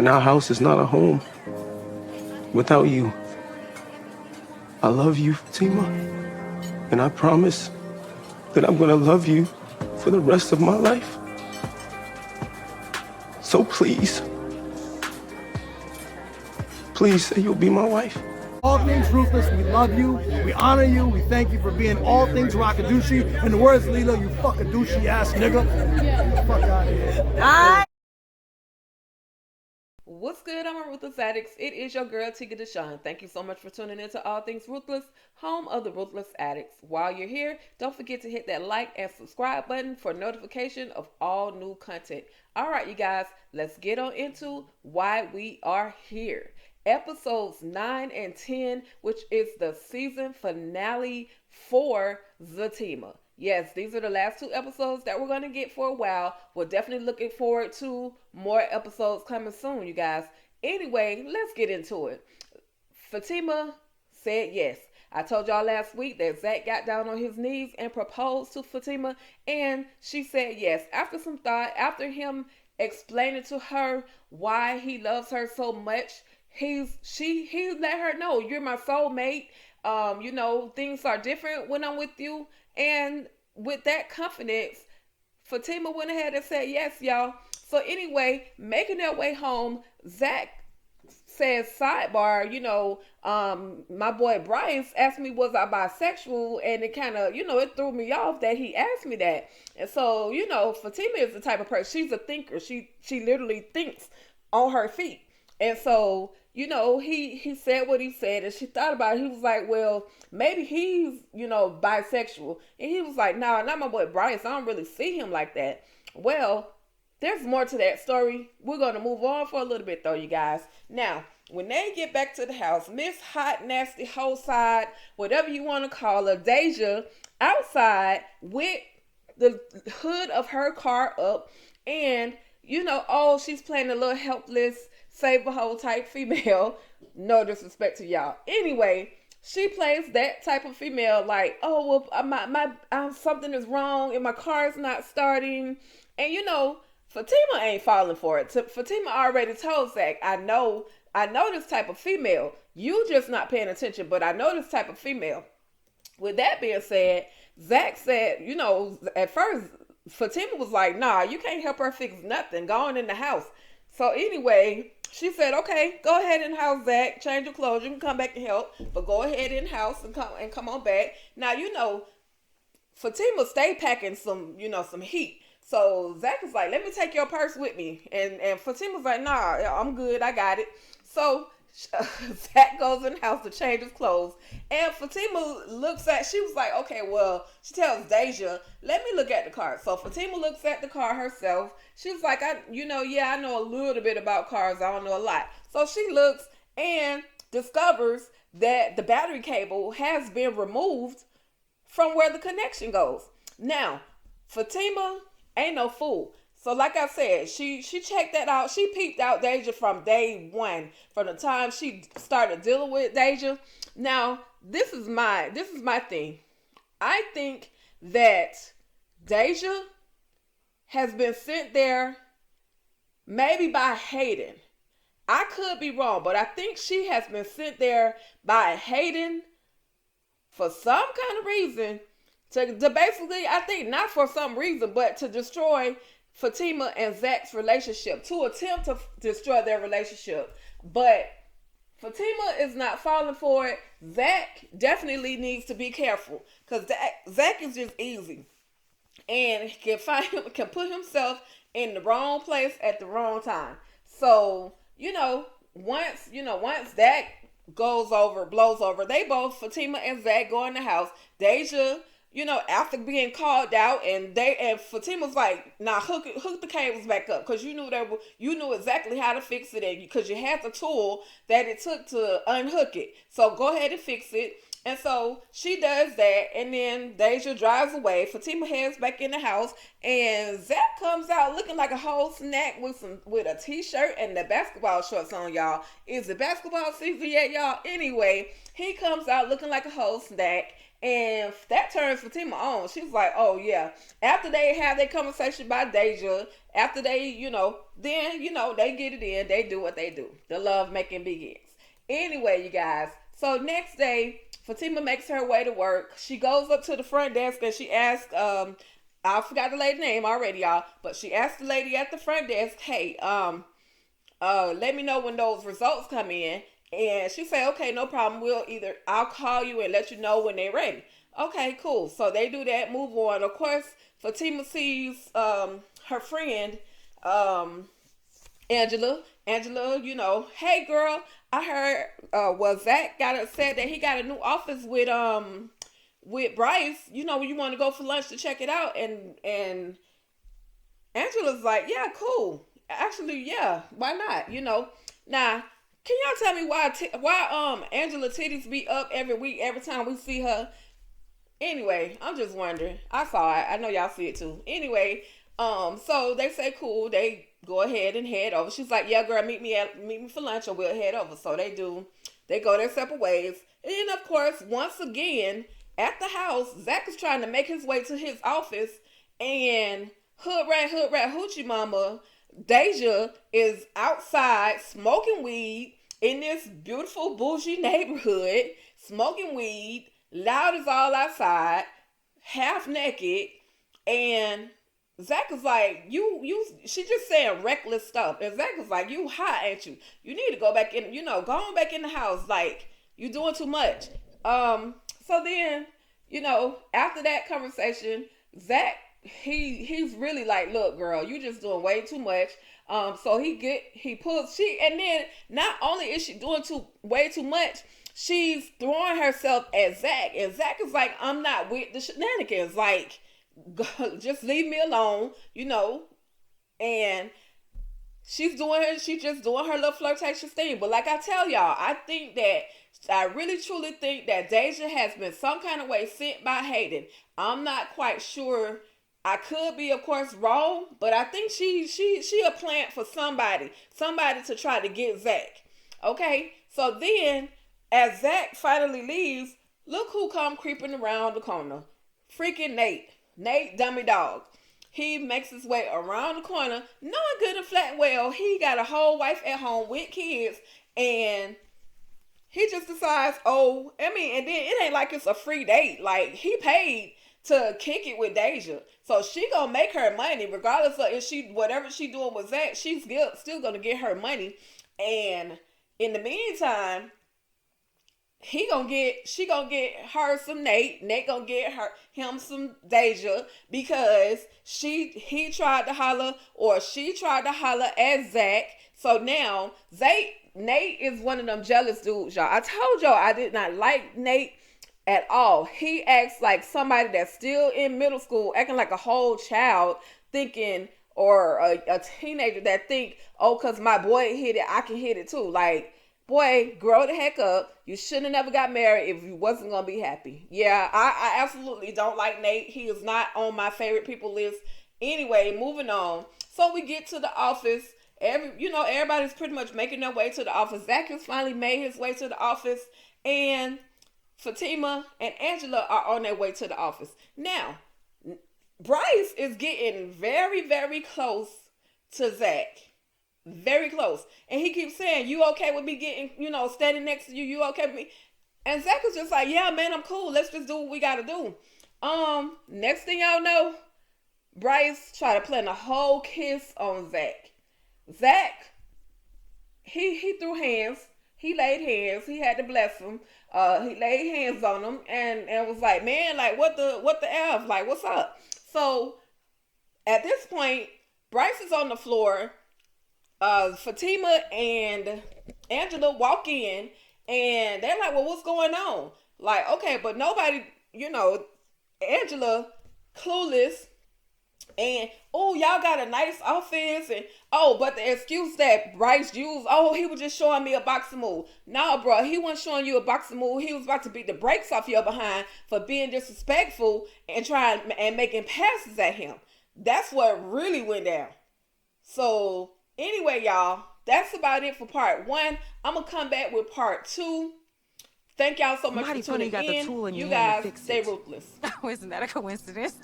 And our house is not a home without you. I love you, Fatima, and I promise that I'm gonna love you for the rest of my life. So please say you'll be my wife. All things ruthless, we love you, we honor you, we thank you for being all things Rockadushi. In the words of Lilo, you fucking douchey ass nigga. Fuck out of here. What's good? I'm a Ruthless Addicts. It is your girl Tika Deshawn. Thank you so much for tuning in to All Things Ruthless, home of the Ruthless Addicts. While you're here, don't forget to hit that like and subscribe button for notification of all new content. All right, you guys, let's get on into why we are here. Episodes 9 and 10, which is the season finale for Zatima. Yes, these are the last two episodes that we're going to get for a while. We're definitely looking forward to more episodes coming soon, you guys. Anyway, let's get into it. Fatima said yes. I told y'all last week that Zach got down on his knees and proposed to Fatima, and she said yes. After some thought, after him explaining to her why he loves her so much, he let her know, you're my soulmate. Things are different when I'm with you. And with that confidence, Fatima went ahead and said yes, y'all. So anyway, making their way home, Zach says sidebar, my boy Brian asked me was I bisexual, and it kind of, it threw me off that he asked me that. And so, Fatima is the type of person, she's a thinker. She literally thinks on her feet. And so, he said what he said, and she thought about it. He was like, well, maybe he's, bisexual. And he was like, nah, not my boy Brian, so I don't really see him like that. Well, there's more to that story. We're going to move on for a little bit, though, you guys. Now, when they get back to the house, Miss Hot, Nasty, Whole Side, whatever you want to call her, Deja, outside with the hood of her car up, and, she's playing a little helpless, save a whole type female. No disrespect to y'all. Anyway, she plays that type of female like, oh, well, something is wrong and my car's not starting. And Fatima ain't falling for it. Fatima already told Zach, I know this type of female. You just not paying attention, but I know this type of female. With that being said, Zach said, at first, Fatima was like, nah, you can't help her fix nothing. Go on in the house. So anyway, she said, okay, go ahead in the house, Zach. Change your clothes. You can come back and help. But go ahead in the house and come on back. Now, Fatima stay packing some heat. So Zach is like, let me take your purse with me. And Fatima's like, nah, I'm good. I got it. So Zach goes in the house to change his clothes. And Fatima she was like, okay, well, she tells Deja, let me look at the car. So Fatima looks at the car herself. She was like, I know a little bit about cars. I don't know a lot. So she looks and discovers that the battery cable has been removed from where the connection goes. Now, Fatima ain't no fool. So like I said, she checked that out. She peeped out Deja from day one, from the time she started dealing with Deja. Now, this is my thing. I think that Deja has been sent there maybe by Hayden. I could be wrong, but I think she has been sent there by Hayden for some kind of reason to basically, I think not for some reason, but to destroy Fatima and Zach's relationship, to attempt to destroy their relationship. But Fatima is not falling for it. Zach definitely needs to be careful, because Zach is just easy and can put himself in the wrong place at the wrong time. So once Zach blows over, they both, Fatima and Zach, go in the house. Deja, after being called out, and Fatima's like, nah, hook the cables back up, because you knew exactly how to fix it, because you had the tool that it took to unhook it. So go ahead and fix it. And so she does that, and then Deja drives away. Fatima heads back in the house, and Zach comes out looking like a whole snack with a t-shirt and the basketball shorts on, y'all. Is it basketball season yet, y'all? Anyway, he comes out looking like a whole snack, And that turns Fatima on. She's like, oh yeah. After they have their conversation about Deja, after they, then, they get it in. They do what they do. The love making begins. Anyway, you guys. So next day, Fatima makes her way to work. She goes up to the front desk and she asks, I forgot the lady's name already, y'all, but she asked the lady at the front desk, hey, let me know when those results come in. And she said, okay, no problem. I'll call you and let you know when they're ready. Okay, cool. So they do that, move on. Of course, Fatima sees her friend, Angela. Angela, hey girl, I heard Zach said that he got a new office with Bryce. You want to go for lunch to check it out. And Angela's like, yeah, cool. Actually, yeah, why not? Now, can y'all tell me why Angela titties be up every week every time we see her? Anyway, I'm just wondering. I saw it. I know y'all see it too. Anyway, so they say cool. They go ahead and head over. She's like, yeah, girl, meet me for lunch or we'll head over. So they do. They go their separate ways. And of course, once again, at the house, Zach is trying to make his way to his office, and hood rat, hoochie mama, Deja is outside smoking weed in this beautiful bougie neighborhood, smoking weed, loud as all outside, half naked, and Zach is like, she just saying reckless stuff. And Zach is like, you hot, ain't you? You need to go back in, go on back in the house. Like, you doing too much. So then, after that conversation, Zach, he's really like, look, girl, you just doing way too much. So and then not only is she doing way too much, she's throwing herself at Zach, and Zach is like, I'm not with the shenanigans. Like, just leave me alone, and she's just doing her little flirtatious thing. But like I tell y'all, I really truly think that Deja has been some kind of way sent by Hayden. I'm not quite sure. I could be, of course, wrong, but I think she a plant for somebody to try to get Zach. Okay, so then as Zach finally leaves, look who come creeping around the corner. Freaking Nate dummy dog. He makes his way around the corner, knowing good and flat well he got a whole wife at home with kids, and he just decides, and then it ain't like it's a free date. Like, he paid to kick it with Deja. So she gonna make her money regardless of whatever she doing with Zach, she's still gonna get her money. And in the meantime, she gonna get her some Nate. Nate gonna get him some Deja because she tried to holler at Zach. So now Nate is one of them jealous dudes, y'all. I told y'all I did not like Nate at all. He acts like somebody that's still in middle school, acting like a whole child, thinking, or a teenager that think, because my boy hit it, I can hit it too. Like, boy, grow the heck up. You shouldn't have never got married if you wasn't gonna be happy. Yeah, I absolutely don't like Nate. He is not on my favorite people list. Anyway, moving on. So we get to the office. Everybody's pretty much making their way to the office. Zach has finally made his way to the office, and Fatima and Angela are on their way to the office. Now, Bryce is getting very, very close to Zach. Very close. And he keeps saying, you okay with me getting, standing next to you? You okay with me? And Zach is just like, yeah, man, I'm cool. Let's just do what we got to do. Next thing y'all know, Bryce tried to plant a whole kiss on Zach. Zach, he threw hands. He laid hands. He had to bless him. He laid hands on him and was like, man, like, what the F? Like, what's up? So at this point, Bryce is on the floor. Fatima and Angela walk in, and they're like, well, what's going on? Like, okay, but nobody, Angela, clueless. And, y'all got a nice office. And, but the excuse that Bryce used, he was just showing me a boxing move. No, bro, he wasn't showing you a boxing move. He was about to beat the brakes off your behind for being disrespectful and trying and making passes at him. That's what really went down. So, anyway, y'all, that's about it for part 1. I'm going to come back with part 2. Thank y'all so much Mighty for funny tuning you got the in. tool in You your hand to guys fix stay it. ruthless. Oh, isn't that a coincidence?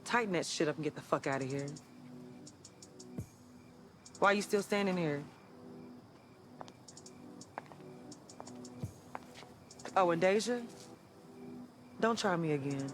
Tighten that shit up and get the fuck out of here. Why you still standing here? Oh, and Deja? Don't try me again.